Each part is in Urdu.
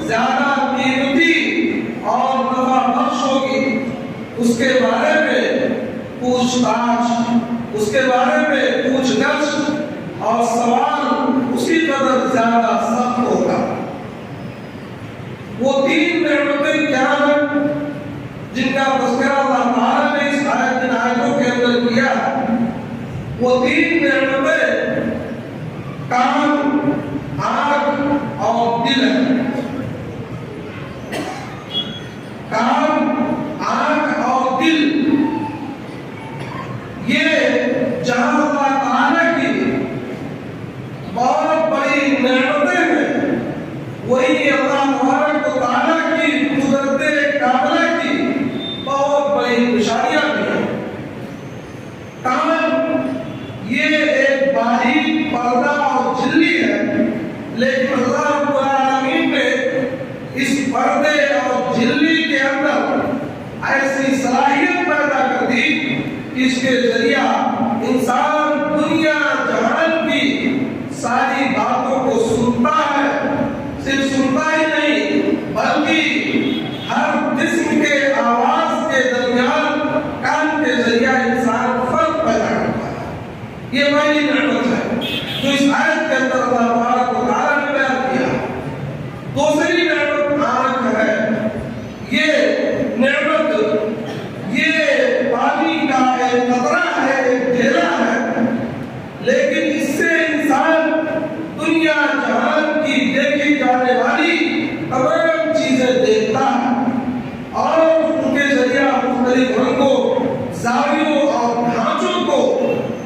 زیادہ اس کے بارے میں پوچھ تاچھ، اس کے بارے میں پوچھ گچھ اور سوال اسی قدر زیادہ سخت ہوگا۔ وہ تین نعمتیں کیا ہیں جن کا تذکرہ اللہ تعالیٰ نے اس آیتوں کے اندر کیا؟ وہ تین نعمتیں کان، آنکھ اور دل ہے۔ کان، آنکھ اور دل، یہ جہاں اللہ تعالیٰ کی بہت بڑی نعمتیں ہیں، وہی اللہ تبارک و تعالیٰ کی قدرت کاملہ کی بہت بڑی نشانیاں بھی ہیں۔ کان یہ ایک باریک پردہ اور جھلی ہے، لیکن اللہ رب العالمین نے اس پردے اور جھلی کے اندر ایسی صلاحیت پیدا کر دی کہ اس کے ذریعہ انسان دنیا جہان کی ساری باتوں کو سنتا ہے۔ صرف سنتا ہی نہیں بلکہ ہر جسم کے آواز کے درمیان کان کے ذریعہ انسان فرق پیدا کرتا ہے۔ یہ بڑی نعمت ہے جو اس آیت کے اندر اللہ تبارک و تعالیٰ نے بیان کیا۔ دوسری نعمت آنکھ ہے۔ یہ نعمت یہ پانی کا ایک قطرہ ہے، ایک ڈھیرا ہے، لیکن اس سے انسان دنیا جہان کی دیکھی جانے والی تمام چیزیں دیکھتا ہے اور ان کے ذریعہ مختلف رنگوں، زاویوں اور ڈھانچوں کو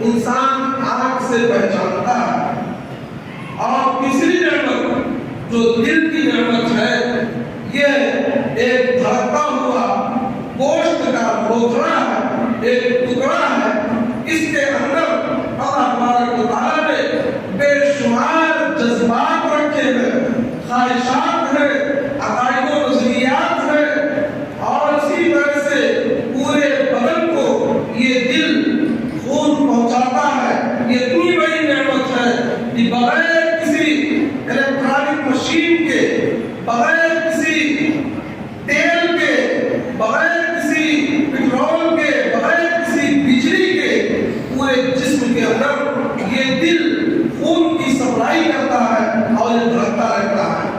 انسان آنکھ سے پہچانتا ہے۔ اور تیسری نعمت جو دل کی نعمت ہے، یہ ایک دھڑکتا ہوا گوشت کا بوتھڑا ہے، ایک ٹکڑا ہے۔ اس کے اندر اللہ تبارک و تعالیٰ نے بے شمار جذبات رکھے ہیں، خواہشات ہیں، عقائد و نظریات ہیں، اور اسی طرح سے پورے بدن کو یہ دل خون پہنچاتا ہے۔ یہ اتنی بڑی نعمت ہے کہ بغیر کسی الیکٹرانک مشین کے، بغیر کسی تیل کے، بغیر کسی پیٹرول کے، بغیر کسی بجلی کے، پورے جسم کے اندر یہ دل خون کی سپلائی کرتا ہے اور یہ دھڑکتا رہتا ہے۔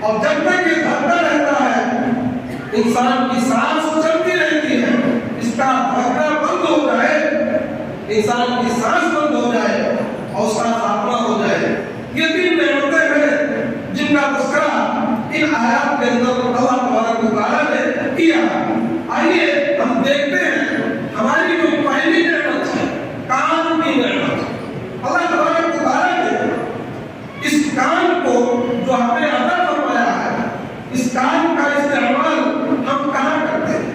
اور جب تک یہ دھڑکتا رہتا ہے انسان کی سانس چلتی رہتی ہے۔ اس کا دھڑکنا بند ہو جائے، انسان کی سانس بند ہو جائے اور اس کا خاتمہ ہو جائے۔ یہ تین نعمتیں ہیں جن کا تذکرہ ان آیات کے اندر اللہ تبارک و تعالیٰ نے کیا۔ آئیے ہم دیکھتے ہیں ہماری جو پہلی نعمت ہے، کان کی نعمت، اللہ تبارک و تعالیٰ نے اس کان کو جو ہمیں عطا فرمایا ہے، اس کان کا استعمال ہم کہاں کرتے ہیں؟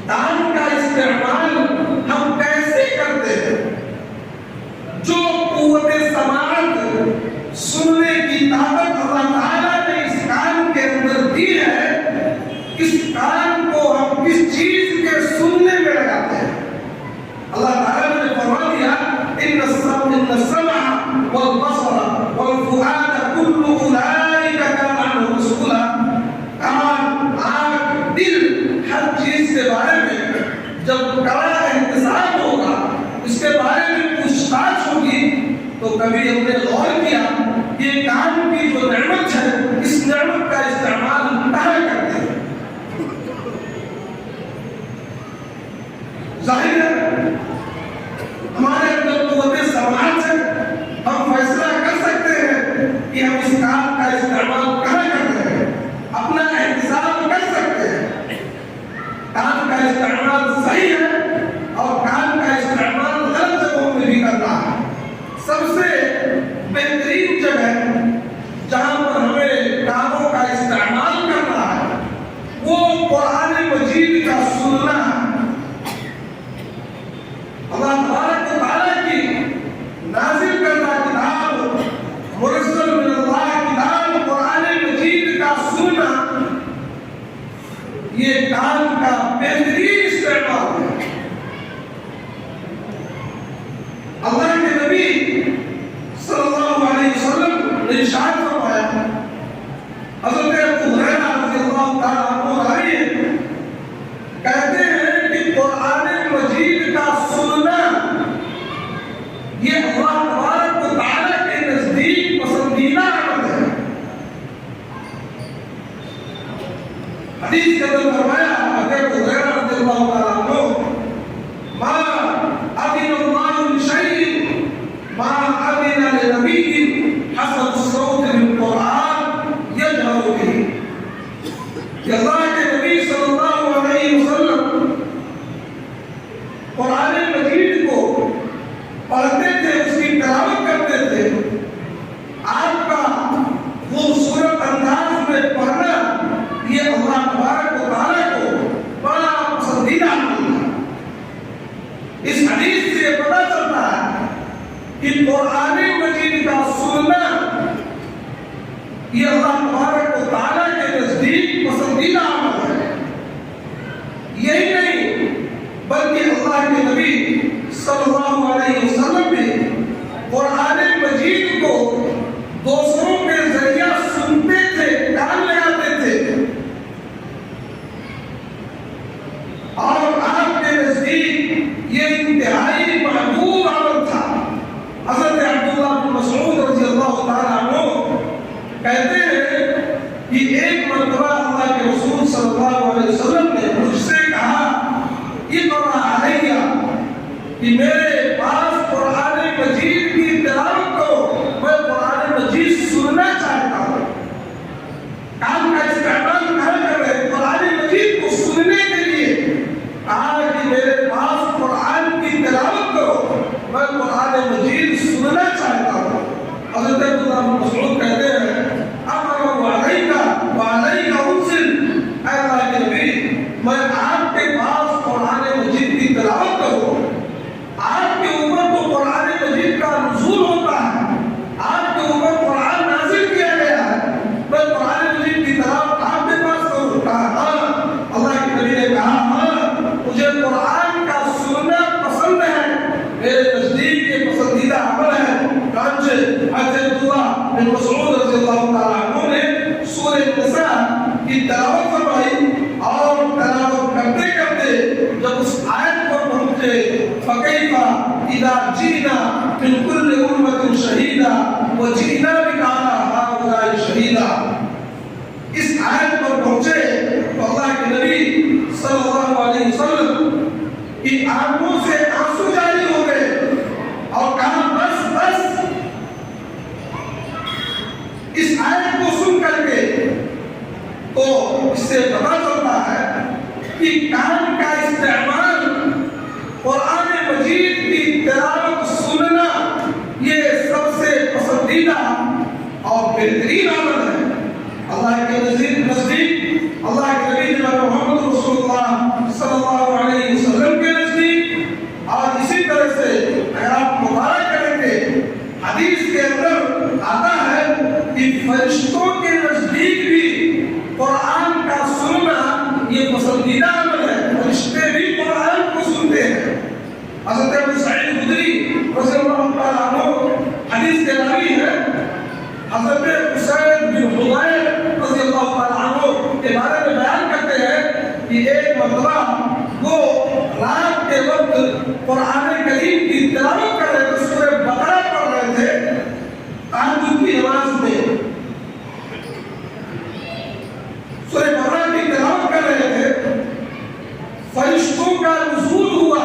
کان کا استعمال ہم کیسے کرتے ہیں؟ جو قوت سماعت، سننے کی طاقت اللہ تعالیٰ نے اس کان کے اندر دی ہے، اس کان کو ہم کس چیز کے سننے میں لگاتے ہیں؟ اللہ تعالیٰ نے فرما دیا ان السمع والبصر والفؤاد كل اولئک کان عنہ مسئولا۔ کان، آنکھ، دل، ہر چیز کے بارے میں جب کڑا احتساب ہوگا، اس کے بارے میں پوچھ تاچھ ہوگی، تو کبھی ہم نے غور کیا یہ کان کی جو نعمت ہے، اس نعمت کا استعمال کہاں کرتے ہیں؟ ظاہر ہے ہمارے اندر قوت سماعت ہے، ہم فیصلہ کر سکتے ہیں کہ ہم اس کان کا استعمال کہاں کرتے ہیں، اپنا احتساب کر سکتے ہیں۔ کان کا استعمال صحیح ہے اور کان کا استعمال غلط جگہوں میں بھی کرنا ہے۔ سب سے بہترین جگہ جہاں پر ہمیں کانوں کا استعمال کرنا ہے وہ قرآن مجید کا سننا ہے۔ اللہ تبارک و تعالیٰ کی نازل کردہ کتاب، مرسل من اللہ کتاب قرآن مجید کا سننا، یہ کان کا بہترین استعمال ہے۔ اللہ کے نبی صلی اللہ علیہ وسلم نے ارشاد فرمایا، حضرت ابو ہریرہ رضی اللہ تعالیٰ عنہ روایت حدیث کے اندر فرمایا حضرت ہریرہ رضی اللہ تعالیٰ عنہ ما اذن اللہ لشیء ما اذن لنبی حسن الصوت بالقرآن یجہر به کہ اللہ کے نبی صلی اللہ علیہ وسلم قرآن مجید کو پڑھتے تھے، اس کی تلاوت کرتے تھے. آپ کا خوبصورت انداز میں پڑھنا یہ اللہ تبارک و تعالیٰ کو بڑا پسندیدہ عمل ہے. اس حدیث سے یہ پتہ چلتا ہے کہ قرآن مجید کا سننا یہ اللہ تبارک و تعالیٰ کے نزدیک پسندیدہ عمل ہے. یہی نہیں بلکہ اللہ کے نبی صلی اللہ علیہ وسلم نے قرآن مجید کو دوسروں کے ذریعہ سنتے تھے، کان لگاتے تھے، اور آپ کے نزدیک یہ انتہائی محبوب عمل تھا. حضرت عبداللہ بن مسعود رضی اللہ تعالیٰ عنہ کہتے ہیں کہ ایک مرتبہ اللہ کے رسول صلی اللہ علیہ وسلم نے مجھ سے کہا اقرأ علیہ کہ میرے پاس قرآن مجید کی تلاوت کرو، میں قرآن مجید سننا چاہتا ہوں. کام کا استعمال کہاں کر رہے ہیں؟ قرآن مجید کو سننے کے لیے کہا کہ میرے پاس قرآن کی تلاوت کرو، میں قرآن مجید سننا چاہتا ہوں. حضرت عبداللہ بن مسعود کہتے ہیں اقرأ علیک وعلیک انزل، اے اللہ کے نبی میں آپ کے پاس قرآن مجید کی تلاوت کروں، آپ کے اوپر تو قرآن مجید کا نزول ہوتا ہے، آپ کے اوپر قرآن نازل کیا گیا ہے، میں قرآن مجید کی تلاوت آپ کے پاس کروں. کہا ہاں. اللہ کے نبی نے کہا ہاں مجھے قرآن کا سننا پسند ہے، میرے نزدیک یہ پسندیدہ عمل ہے. چنانچہ حضرت عبداللہ بن مسعود رضی اللہ تعالیٰ عنہ نے سورہ النساء کی تلاوت فرمائی، اور تلاوت کرتے کرتے جب اس آیت پر پہنچے فَكَيْفَ إِذَا جِئْنَا مِنْ كُلِّ أُمَّةٍ شَهِيدًا وَجِئْنَا بِكَ عَلَىٰ هَٰؤُلَاءِ شَهِيدًا، اس آیت پر پہنچے تو اللہ کے نبی صلی اللہ علیہ وسلم کی آنکھوں سے آنسو جاری ہو گئے اور کہا بس بس. اس آیت کو سن کر کے تو اس سے پتہ چلتا ہے کہ کان کا استعمال قرآن مجید کی تلاوت سننا یہ سب سے پسندیدہ اور بہترین عمل ہے. اللہ کے نزدیک اللہ کے نبی جناب محمد رسول اللہ صلی اللہ علیہ وسلم کے نزدیک، اور اسی طرح سے اگر آپ مطالعہ کریں گے حدیث کے اندر آتا ہے کہ فرشتوں کے نزدیک بھی قرآن کا سننا یہ پسندیدہ عمل ہے. فرشتے بھی قرآن کو سنتے ہیں. حضرت ابو سعید خدری رضی اللہ تعالیٰ عنہ حدیث کے راوی ہے. حضرت اسید بن حضیر رضی اللہ تعالیٰ عنہ کے بارے میں بیان کرتے ہیں کہ ایک مرتبہ وہ رات کے وقت قرآن کریم کی تلاوت کر رہے تھے، سورہ بقرہ پڑھ رہے تھے تہجد کی نماز میں. سورہ بقرہ کی تلاوت کر رہے تھے، فرشتوں کا نزول ہوا.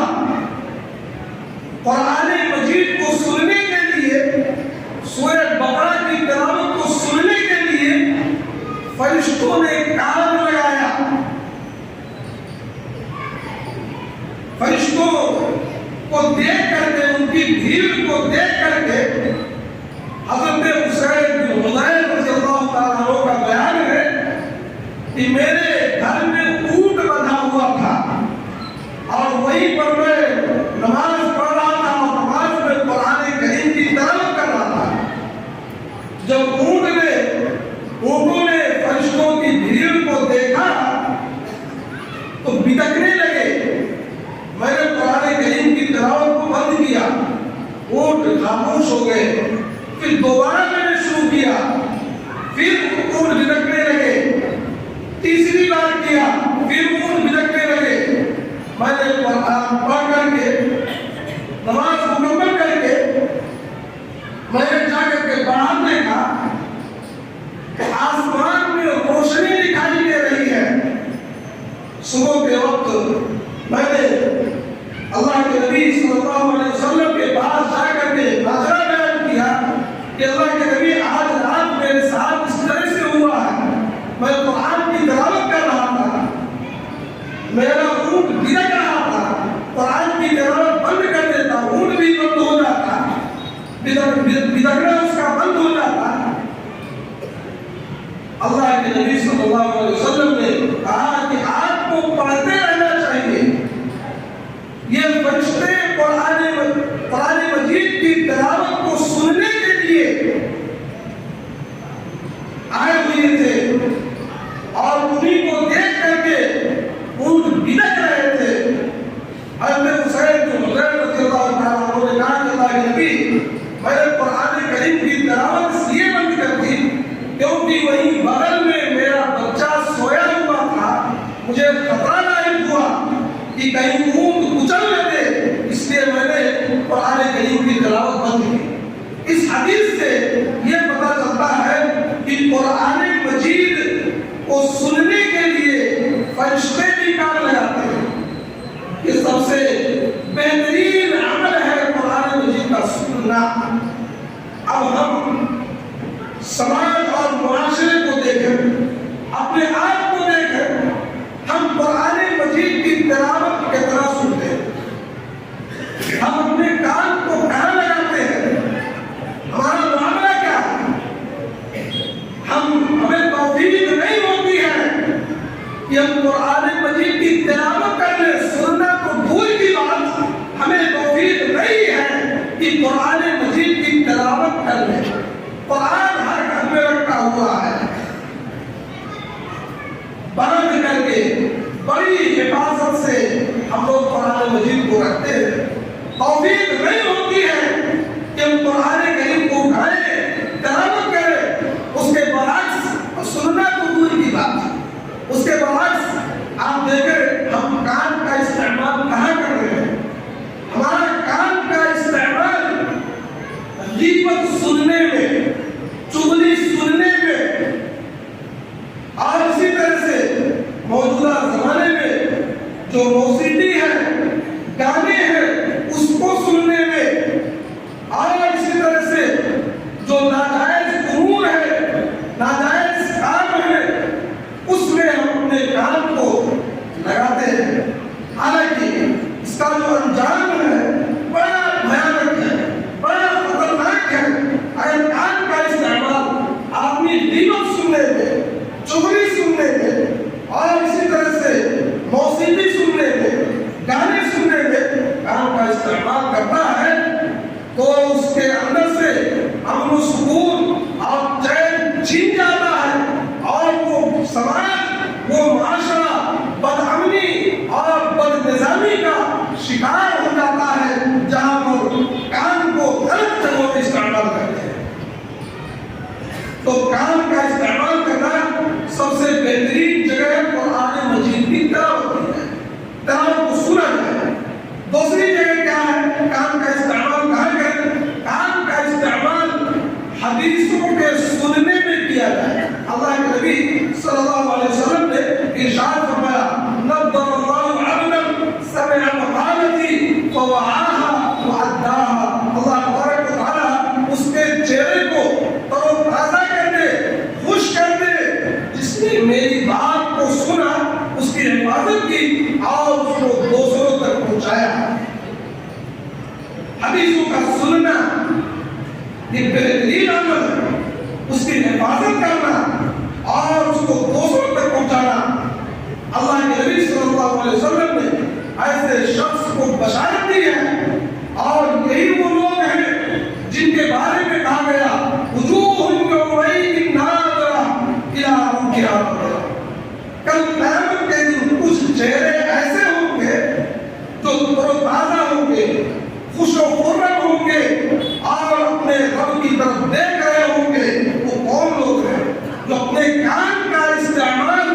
قرآن مجید کو سننے کے لیے، سورہ بقرہ کی تلاوت کو سننے کے لیے فرشتوں نے کان لگایا. فرشتوں کو دیکھ کر کے، ان کی بھیڑ کو دیکھ کر کے حضرت اسید بن حضیر رضی اللہ تعالیٰ عنہ کا بیان ہے کہ میرے گھر میں اونٹ بندھا ہوا تھا اور وہیں پر میں نماز پڑھ رہا تھا اور نماز میں قرآن کریم کی تلاوت کر رہا تھا. جب اونٹوں نے فرشتوں کی بھیڑ کو دیکھا تو بتکنے لگے. میں نے قرآن کریم کی تلاوت کو بند کیا، اونٹ خاموش ہو گئے. پھر دوبارہ میں نے شروع کیا، پھر اونٹ بتکنے لگے. تیسری بار کیا، پھر اونٹ بتکنے لگے. میں نے قرآن اللہ کے نبی صلی اللہ علیہ وسلم نے کہا کہ آپ کو پڑھتے رہنا چاہیے. یہ فرشتے قرآن مجید کی تلاوت کو سننے کے لیے آئے ہوئے تھے اور انہیں کو دیکھ کر کے اونٹ بھڑک رہے تھے. حضرت حسین بن حسین رضی اللہ تعالیٰ عنہ نے کہا کہ اللہ کے نبی میں نے قرآن کریم کی تلاوت اس لیے بند کر دی کیونکہ وہیں بغل میں میرا بچہ سویا ہوا تھا. مجھے خطرہ لاحق ہوا کہ کہیں اونٹ کچل نہ دے، اس لیے میں نے قرآن کریم کی تلاوت بند کی. اس حدیث سے یہ پتہ چلتا ہے کہ قرآن مجید کو سننے کے لیے فرشتے بھی کام لگاتے ہیں. یہ سب سے بہترین عمل ہے قرآن مجید کا سننا. اب ہم سماج اور معاشرے کو دیکھیں، اپنے آپ کو دیکھیں، ہم قرآن مجید کی تلاوت کتنا سنتے ہیں؟ ہم اپنے کان کو کہاں لگاتے ہیں؟ ہمارا معاملہ کیا ہے؟ ہمیں توفیق نہیں ہوتی ہے کہ ہم قرآن مجید کی تلاوت کر لیں. سننا تو دور کی بات، ہمیں توفیق نہیں ہے کہ قرآن مجید کی تلاوت کر لیں. قرآن ہر گھر میں رکھا ہوا ہے، بند کر کے بڑی حفاظت سے ہم لوگ قرآن مجید کو رکھتے ہیں. توفیق نہیں ہوتی ہے کہ ہم قرآن کریم کو اٹھائیں، تلاوت کریں. اس کے برعکس سننا تو دور کی بات، اس کے برعکس آپ دیکھیں ہم کان کا استعمال کہاں کر رہے ہیں؟ ہمارا کان کا استعمال غیبت سننے میں، چغلی سننے میں، اور اسی طرح سے موجودہ زمانے میں جو موسیقی ہے، گانے ہیں، اس کو سننے میں، اور اسی طرح سے جو ناجائز امور ہے، ناجائز کام ہے، اس میں ہم اپنے کان کو لگاتے ہیں. حالانکہ اس کا جو انجام ہے بڑا بھیانک ہے، بڑا خطرناک ہے. اگر کان کا استعمال آدمی غیبت سننے میں، چغلی سننے میں، اور اسی طرح سے موسیقی سننے میں، گانے سننے میں کان کا استعمال کرتا ہے تو اس کے اندر سے امن و سکون اور چین چھین جاتا ہے، اور وہ سماج، وہ معاشرہ بدامنی اور بد نظامی کا شکار ہو جاتا ہے جہاں پر کان کو غلط جگہوں میں استعمال کرتے ہیں. تو کان کا استعمال کرنا سب سے بہترین جگہ قرآن مجید کی تلاوت ہے، تلاوت کو سنا جائے. دوسری جگہ کیا ہے؟ کان کا استعمال کہاں کریں؟ کان کا استعمال حدیثوں کے سننے میں کیا جائے. اللہ کے نبی صلی اللہ علیہ وسلم نے ارشاد فرمایا نضر اللہ عبدا سمع مقالتی فوعاها وعداها. اللہ تبارک و تعالی اس کے چہرے کو تر و تازہ کر دے، خوش کر دے جس نے میری بات کو سنا، اس کی حفاظت کی اور اس کو دوسروں تک پہنچایا. حدیثوں کا سننا یہ بہترین عمل ہے، اس کی حفاظت کرنا اور اس کو دوسروں تک پہنچانا. اللہ کے نبی صلی اللہ علیہ وسلم نے ایسے شخص کو بشارت دی ہے، اور یہی وہ لوگ ہیں جن کے بارے میں کہا گیا وجوہ یومئذ ناظرہ الی ربہا ناظرہ. کل قیامت کے دن کچھ چہرے ایسے ہوں گے جو تر و تازہ ہوں گے، خوش و خرم ہوں گے، اور اپنے رب کی طرف دیکھ رہے ہوں گے. وہ کون لوگ ہیں؟ جو اپنے کان کا استعمال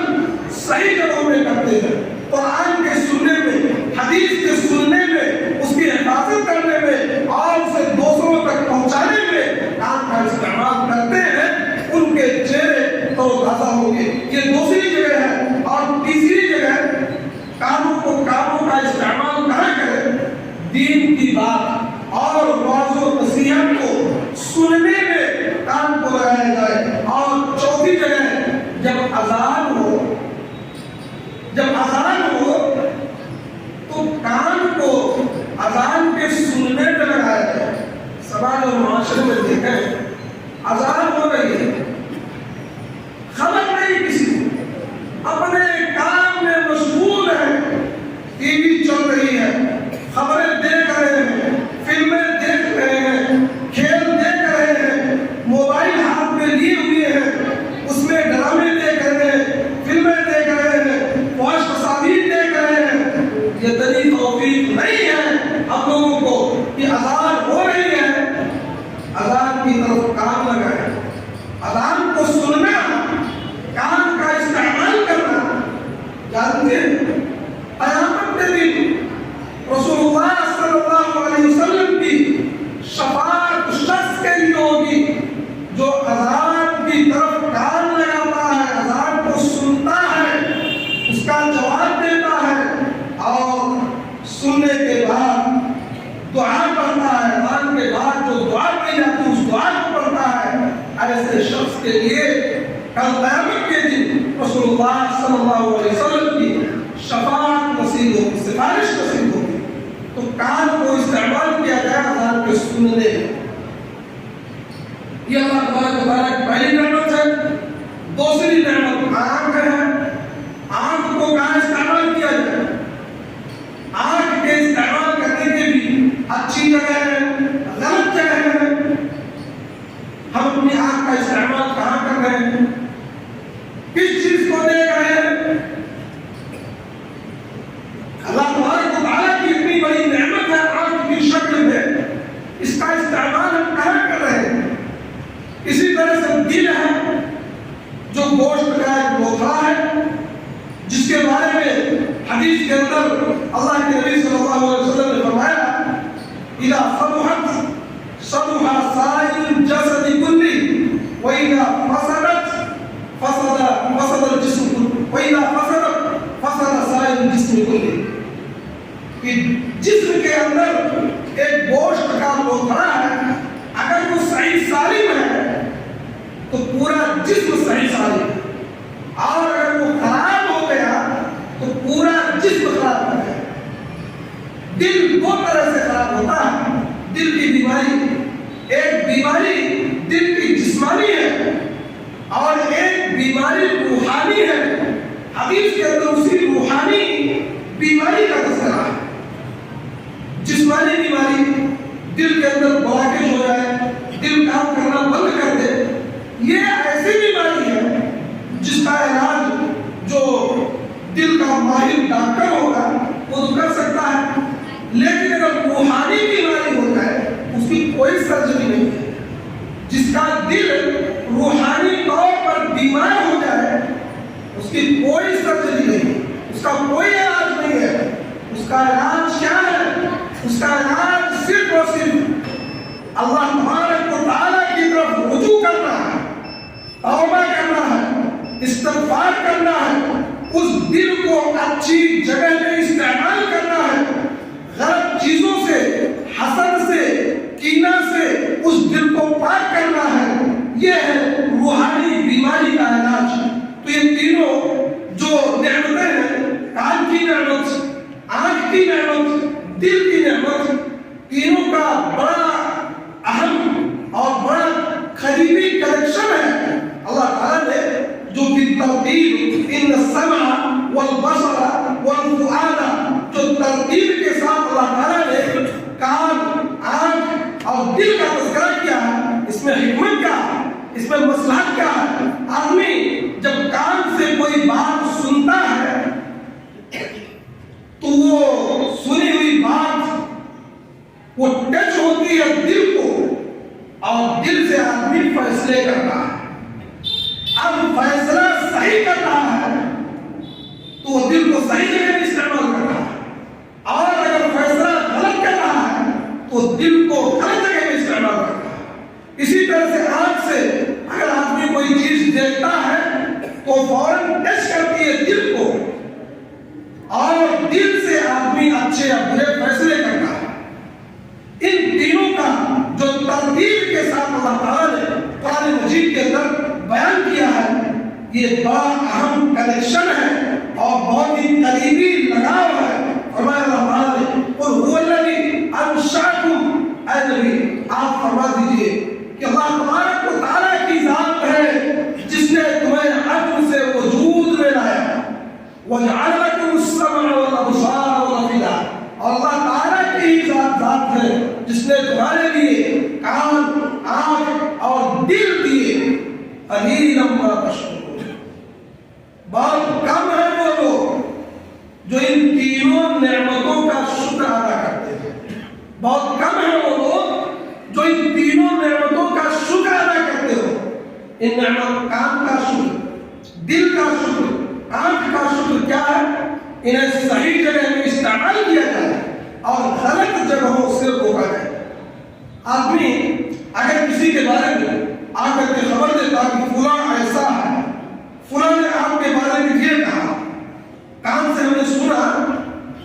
صحیح جگہوں میں کرتے ہیں، قرآن کے سننے میں، حدیث کے سننے میں، اس کی حفاظت کرنے میں اور اسے دوسروں تک پہنچانے میں کان کا استعمال کرتے ہیں. ان کے چہرے تر و تازہ ہوں گے. یہ دوسری جگہ ہے. اور تیسری جگہ کانوں کا استعمال کہاں کریں؟ دین کی بات اور واعظ و نصیحت کو سننے میں کان کو لگایا جائے. اور چوتھی جگہ جب اذان ہو تو کان کو اذان کے سننے پہ لگایا جائے. سماج اور معاشرے میں دیکھیں اذان ہو رہی ہے، خبر کل قیامت کے دن رسول اللہ صلی اللہ علیہ وسلم کی شفاعت نصیب ہوگی، سفارش نصیب ہوگی، تو کان کو استعمال کیا جائے اذان کے سننے۔ یہ اللہ تبارک و تعالیٰ کی پہلی نعمت ہے۔ دوسری نعمت آنکھ ہے۔ آنکھ کو کہاں استعمال کیا جائے؟ آنکھ کے استعمال کرنے کے بھی اچھی جگہ ہے، غلط جگہ ہے۔ ہم اپنی آنکھ کا استعمال کہاں کر رہے ہیں؟ کس چیز کو دیکھ رہے ہیں؟ اللہ تبارک و تعالیٰ کی اتنی بڑی نعمت ہے آنکھ کی شکل میں، اس کا استعمال ہم کہاں کر رہے ہیں؟ اسی طرح سے دل ہے، جو گوشت کا ایک لوتھڑا ہے، جس کے بارے میں حدیث کے اندر اللہ کے نبی صلی اللہ علیہ وسلم نے فرمایا اذا صلحت صلح سائر الجسد كله واذا فسدت فسد الجسم كله واذا فسدت فسد سائر الجسم كله۔ کہ جسم کے اندر ایک گوشت کا لوتھڑا ہے، اگر وہ صحیح سالم ہے تو پورا جسم صحیح سالم ہے، اور اگر وہ خراب ہو گیا تو پورا جسم خراب ہو گیا۔ دل دو طرح سے خراب ہوتا ہے۔ دل کی بیماری، ایک بیماری دل کی جسمانی ہے اور ایک بیماری روحانی ہے۔ حدیث کے اندر اسی روحانی بیماری کا تذکرہ ہے۔ جسمانی بیماری، دل کے اندر بلاکیج ہو جائے، دل کام کرنا بند کر دے، یہ ایسی بیماری ہے جس کا علاج جو دل کا ماہر ڈاکٹر ہوگا وہ کر سکتا ہے، لیکن اگر روحانی بیماری ہو جائے اس کی کوئی سرجری نہیں ہے۔ جس کا دل روحانی طور پر بیمار ہو جائے اس کی کوئی سرجری نہیں، اس کا کوئی علاج نہیں ہے۔ اس کا علاج کیا ہے؟ اس کا علاج صرف اور صرف اللہ تبارک و تعالیٰ کی طرف رجوع کرنا ہے، توبہ کرنا ہے، استغفار کرنا ہے، اس دل کو اچھی جگہ میں استعمال کرنا ہے، غلط چیزوں سے، حسد سے، کینہ سے اس دل کو پاک کرنا ہے۔ یہ ہے روحانی بیماری کا علاج۔ تو یہ تینوں جو نعمتیں ہیں، کان کی نعمت، آنکھ کی نعمت، دل کی نعمت، تینوں کا بڑا اہم اور بڑا قریبی کنیکشن ہے۔ اللہ تعالیٰ نے جو بالترتیب ان السمع والبصر والفؤاد، جو ترتیب کے ساتھ اللہ تعالیٰ نے کان، آنکھ اور دل کا تذکرہ کیا ہے، اس میں حکمت کیا ہے، اس میں مصلحت کیا ہے۔ آدمی جب کان سے کوئی بات سنتا ہے تو وہ سنی ہوئی بات وہ ٹچ ہوتی ہے دل کو، اور دل سے آدمی فیصلے کرتا ہے۔ اب فیصلہ صحیح کر رہا ہے تو وہ دل کو صحیح جگہ میں استعمال کر رہا ہے، اور اگر فیصلہ غلط کر رہا ہے تو دل کو غلط جگہ میں استعمال کر رہا ہے۔ اسی طرح سے آنکھ سے اگر آدمی کوئی چیز دیکھتا ہے تو فوراً ٹچ کرتی ہے دل کو، اور دل سے آدمی اچھے یا برے فیصلے کرتا ہے۔ ان تینوں کا جو ترتیب کے ساتھ اللہ تعالیٰ نے قرآن مجید کے اندر بیان کیا ہے، یہ بڑا اہم کنیکشن ہے اور بہت ہی قریبی لگاؤ ہے۔ فرمایا اللہ تعالیٰ نے قل هو الذی انشأکم، اے نبی آپ فرما دیجئے کہ اللہ تبارک و تعالیٰ کی ذات ہے جس نے تمہیں عدم سے وجود میں لایا، وجعل لکم السمع والابصار والافئدہ، اور اللہ تعالیٰ کی ہی ذات ہے جس نے تمہارے لیے کان، آنکھ اور دل دیے۔ قلیلا ما تشکرون، بہت کم ہے وہ لوگ جو ان تینوں نعمتوں کا شکر ادا کرتے ہیں۔ بہت کم ہے وہ لوگ جو ان تینوں نعمتوں کا شکر ادا کرتے ہو۔ ان نعمت، کان کا شکر، دل کا شکر، آنکھ کا شکر کیا ہے؟ انہیں صحیح جگہ میں استعمال کیا جائے اور غلط جگہوں سے روکا جائے۔ آدمی اگر کسی کے بارے میں آ کر کے خبر دیتا کہ فلاں ایسا ہے، فلاں نے آپ کے بارے میں یہ کہا، کان سے ہم نے سنا،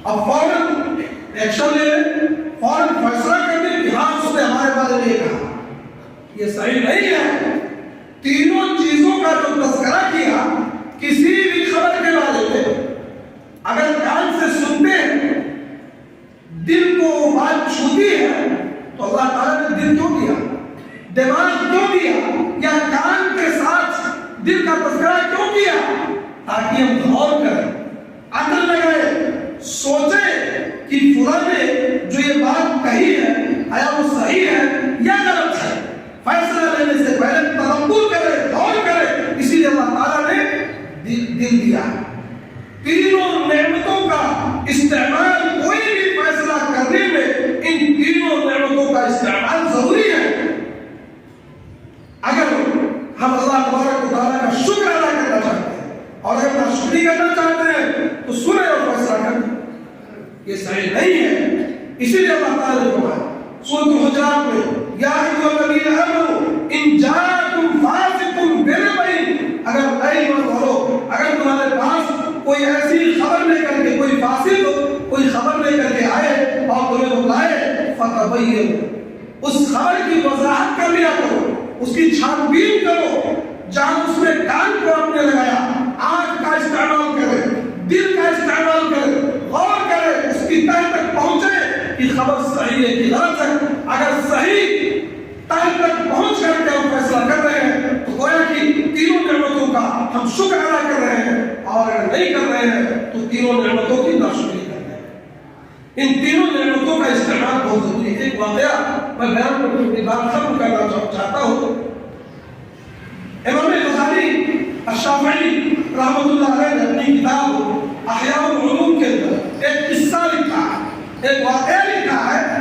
اب فوراً ایکشن لے لیں، فوراً فیصلہ کر دیں کہ ہاں اس نے ہمارے بارے میں یہ کہا، یہ صحیح نہیں ہے۔ تینوں چیزوں کا جو تذکرہ دل کا تذکرہ کیوں کیا؟ تاکہ ہم غور کریں، عقل لگائیں، سوچیں کہ فلاں نے جو یہ بات کہی ہے آیا وہ صحیح ہے یا غلط ہے۔ فیصلہ لینے سے پہلے تدبر کرے، غور کرے۔ اسی لیے اللہ تعالیٰ نے دل دیا۔ تینوں نعمتوں کا استعمال، کوئی بھی فیصلہ کرنے میں ان تینوں نعمتوں کا استعمال ضروری ہے۔ اگر ہم اللہ تبارک و تعالیٰ کا شکر ادا کرنا چاہتے ہیں اور اگر ناشکری کرنا چاہتے ہیں تو سنیں اور فیصلہ کریں، یہ صحیح نہیں ہے۔ اسی لیے اللہ تعالیٰ نے فرمایا سورۃ الحجرات میں، یا ایھا الذین آمنوا ان جاءکم فاسق بنبأ، اگر اے ایمان والو اگر تمہارے پاس کوئی ایسی خبر لے کر کے، کوئی فاسق کوئی خبر لے کر کے آئے اور تمہیں بتلائے، فتبینوا، اس خبر کی وضاحت کر لیا کرو، اس کی چھان بین کرو۔ جہاں اس نے کان کو اپنے لگایا، آنکھ کا استعمال کرے، دل کا استعمال کرے، غور کرے، اس کی تہ تک پہنچے کہ خبر صحیح ہے کہ غلط ہے۔ اگر صحیح تہ تک پہنچ کر کے ہم فیصلہ کر رہے ہیں تو گویا کہ تینوں نعمتوں کا ہم شکر ادا کر رہے ہیں، اور اگر نہیں کر رہے ہیں تو تینوں نعمتوں کی ناشکری کر رہے ہیں۔ ان تینوں نعمتوں کا استعمال بہت ضروری ہے۔ ایک واقعہ میں بیان کرنے بات ختم کرنا چاہتا ہوں۔ امام غزالی الشافعی رحمۃ اللہ علیہ نے اپنی کتاب احیاء العلوم کے اندر ایک قصہ لکھا ہے، ایک واقعہ لکھا ہے۔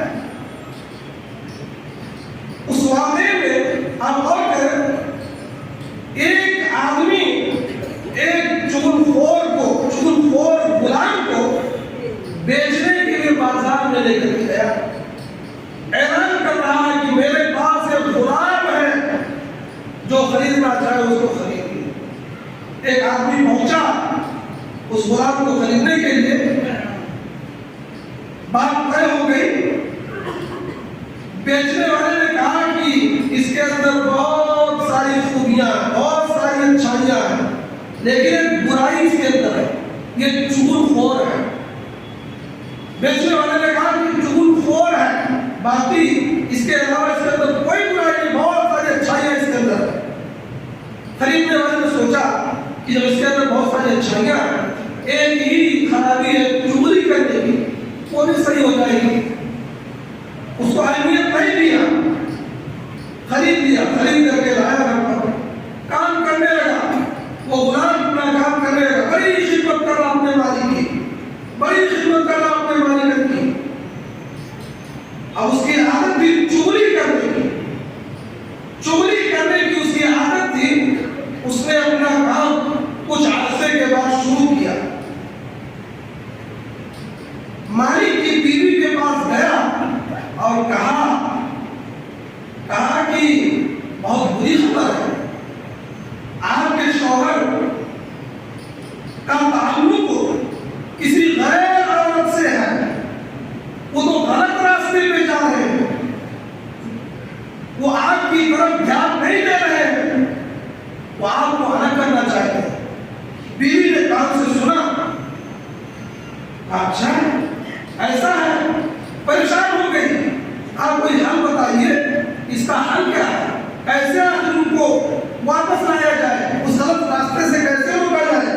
اس واقعے میں آپ غور کریں، ایک آدمی ایک چغلخور غلام کو بیچنے کے لیے بازار میں لے کر گیا، اعلان کر رہا ہے کہ میرے پاس ایک غلام ہے، جو خریدنا چاہے اس کو خریدیے۔ ایک آدمی پہنچا اس غلام کو خریدنے کے لیے، بات طے ہو گئی۔ بیچنے والے نے کہا کہ اس کے اندر بہت ساری خوبیاں، بہت ساری اچھائیاں ہیں، لیکن ایک برائی اس کے اندر ہے، یہ چغلخور ہے۔ بیچنے والے نے کہا کہ چغلخور ہے، باقی اس کے علاوہ اس کے اندر کوئی برائی نہیں، بہت ساری اچھائیاں اس کے اندر ہے۔ خریدنے والے نے سوچا کہ جب اس کے اندر بہت ساری اچھائیاں ہیں، ایک ہی خرابی ہے چغلی کرنے کی، وہ بھی صحیح ہو جائے گی۔ اس کو اہمیت نہیں دیا، خرید لیا، خرید کر کے لایا گھر پر، کام کرنے لگا۔ وہ غلام اپنا کام کرنے لگا، بڑی خدمت کر رہا اپنے مالک کی، بڑی خدمت کر رہا اپنے مالک کی۔ اب اس کی عادت تھی چغلی کرنے کی، چغلی کرنے کی اس کی عادت تھی۔ اس نے اپنا کام کچھ عرصے کے بعد شروع کیا، مالک کی بیوی کے پاس گیا اور کہا کہ بہت بری خبر ہے، آپ کے شوہر کا تعلق کسی غیر عورت سے ہے، وہ تو غلط راستے پہ جا رہے ہیں، وہ آپ کی طرف دھیان نہیں دے رہے ہیں، وہ آپ کو الگ کرنا چاہتے ہیں۔ بیوی نے کان سے سنا، اچھا ایسا ہے، پریشان ہو گئی۔ آپ کوئی حل بتائیے، اس کا حل کیا ہے، کیسے ان کو واپس لایا جائے، اس غلط راستے سے کیسے روکا جائے؟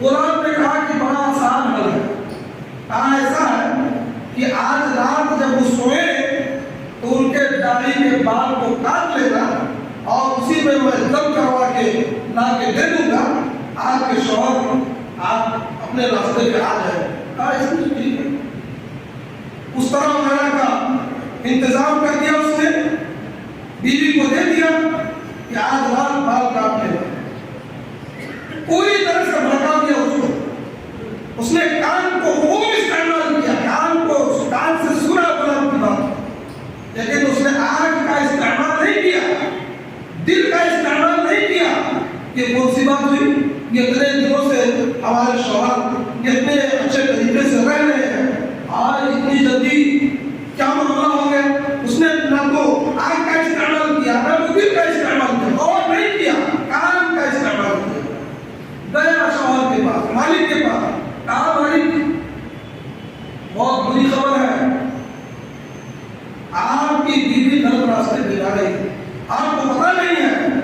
غلام نے کہا کہ بڑا آسان حل ہے۔ کہا ایسا ہے کہ آج رات جب وہ سوئے تو ان کے داڑھی کے بال کو کاٹ لینا اور اسی میں دم کروا کے لا کے دے دوں گا، آپ کے شوہر آپ اپنے راستے پہ آ جائیں۔ کہا اس میں ٹھیک ہے۔ اس طرح وغیرہ کا انتظام کر دیا اس نے، بیوی کو دے دیا کہ آج رات بال کاٹ لینا، پوری طرح سے بھڑکا دیا اس کو۔ اس نے کان کو خوب استعمال کیا، کان سے سنا غلام کی بات، لیکن اس نے آنکھ کا استعمال نہیں کیا، دل کا استعمال نہیں کیا۔ یہ کون سی بات ہوئی؟ یہ اتنے دنوں سے ہمارے شوہر اتنے اچھے طریقے سے رہ رہے ہیں، آج اتنی جلدی کیا معاملہ ہو گیا؟ اس نے نہ تو آنکھ کا استعمال کیا، نہ تو دل کا استعمال کیا، اور نہیں کیا، کان کا استعمال کیا۔ گیا شوہر کے پاس، مالک کے پاس، کہا مالک بہت بری خبر ہے، آپ کی بیوی غلط راستے پہ جا رہی ہے، آپ کو پتہ نہیں ہے۔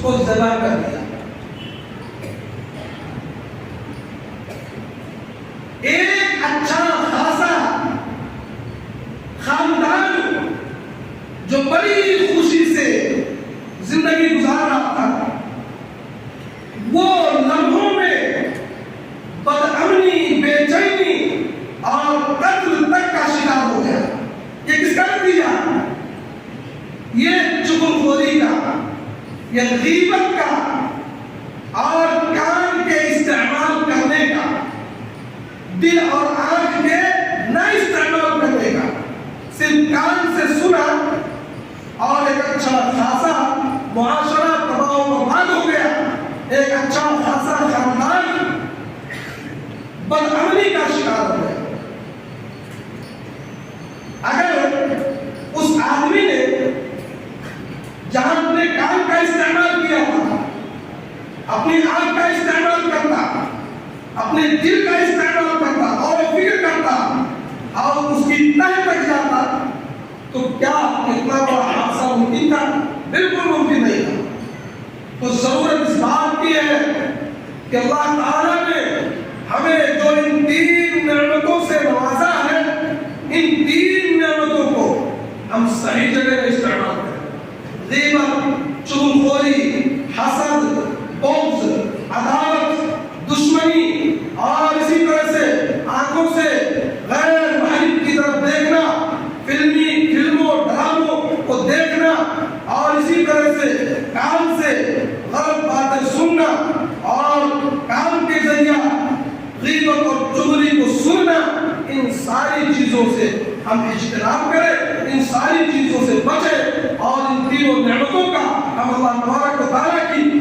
کو ذبح کر دیا. ایک اچھا خاصا خاندان جو بڑی خوشی سے زندگی گزار رہا تھا، وہ لمحوں میں بدامنی، بے چینی اور قتل تک کا شکار ہو گیا. یہ کس کا نتیجہ؟ یہ چغلخوری کا، یہ غیبت کا اور کان کے استعمال کرنے کا، دل اور آنکھ کے نہ استعمال کرنے کا. صرف کان سے سنا اور ایک اچھا خاصا معاشرہ تباہ و برباد ہو گیا. ایک اچھا خاصا خاندان بدامنی کا شکار ہو گیا. اگر اس آدمی نے جہاں اپنے کان کا استعمال کیا تھا، اپنی آنکھ کا استعمال کرتا، اپنے دل کا استعمال کرتا اور فکر کرتا اور اس کی تہ تک جاتا، تو کیا اتنا بڑا حادثہ ممکن تھا؟ بالکل ممکن نہیں تھا. تو ضرورت اس بات کی ہے کہ اللہ تعالیٰ نے ہمیں جو ان تین نعمتوں سے نوازا ہے، ان تین نعمتوں کو ہم صحیح جگہ میں استعمال کریں. غیبت، چغلخوری، حسد، بغض، عداوت، دشمنی اور اسی طرح سے آنکھوں سے غیر محرم کی طرف دیکھنا، فلموں ڈراموں کو دیکھنا، اور اسی طرح سے کان سے غلط باتیں سننا اور کان کے ذریعہ غیبت اور چغلی کو سننا. ان ساری چیزوں سے ہم اجتناب کریں، ان ساری چیزوں سے بچیں اور ان تینوں نعمتوں کا ہم اللہ تبارک و تعالیٰ کی،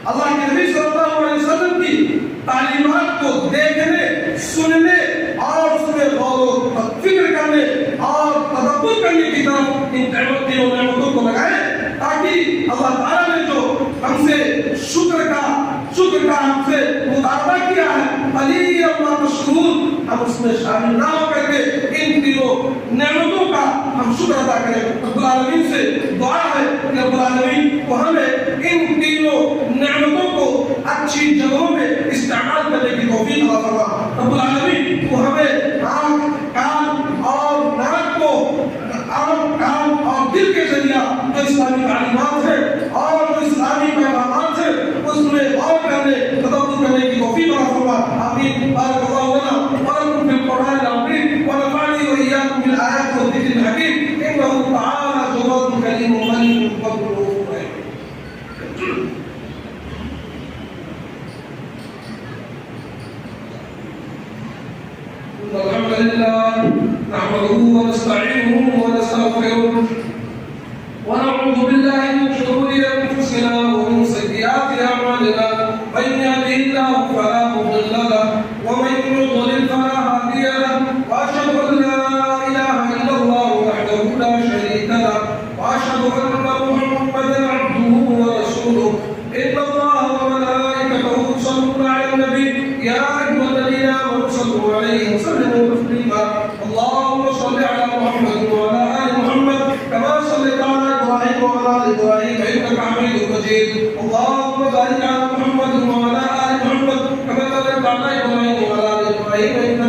اللہ کے نبی صلی اللہ علیہ وسلم کی تعلیمات کو دیکھنے، سننے اور اس میں غور و فکر کرنے اور تدبر کرنے کی طرف ان تینوں نعمتوں کو لگائیں، تاکہ اللہ تعالیٰ نے جو ہم سے شکر کا ہم سے مطالبہ کیا ہے، علی اللہ تشکرون، ہم اس میں شامل نہ ہو کر کے ان تینوں نعمتوں کا ہم شکر ادا کریں. رب العالمین سے دعا ہے کہ رب العالمین کو ہمیں ان تینوں نعمتوں کو اچھی جگہوں میں استعمال کرنے کی توفیق عطا فرما. رب العالمین کو ہمیں آنکھ، کان اور ناک کو، آنکھ، کان اور دل کے ذریعہ جو اسلامی تعلیمات ہیں اور جو اسلامی پیغامات ہیں اس میں غور کرنے، تدبر کرنے کی توفیق عطا فرما. آمین. بارک اللہ لنا ولکم فی القرآن العظیم ونفعني وإياكم بالآيات والذكر الحكيم إنه تعالى جواد كريم مليك فضله رحيم. الحمد لله نحمده ونستعينه ونستغفره ونعوذ بالله من شرور أنفسنا ومن سيئات أعمالنا. من يهده الله فلا مضل له ومن يضلل فلا هادي له. وأشهد أن لا إله إلا الله وحده لا شريك له وأشهد أن محمدا عبده ورسوله. إن الله وملائكته يصلون على النبي يا أيها الذين آمنوا صلوا عليه وسلموا تسليما. اللهم صل على محمد وعلى آل محمد كما صليت على إبراهيم وعلى آل إبراهيم إنك حميد مجيد. اللهم بارك على محمد وعلى آل محمد كما باركت على إبراهيم وعلى آل إبراهيم إنك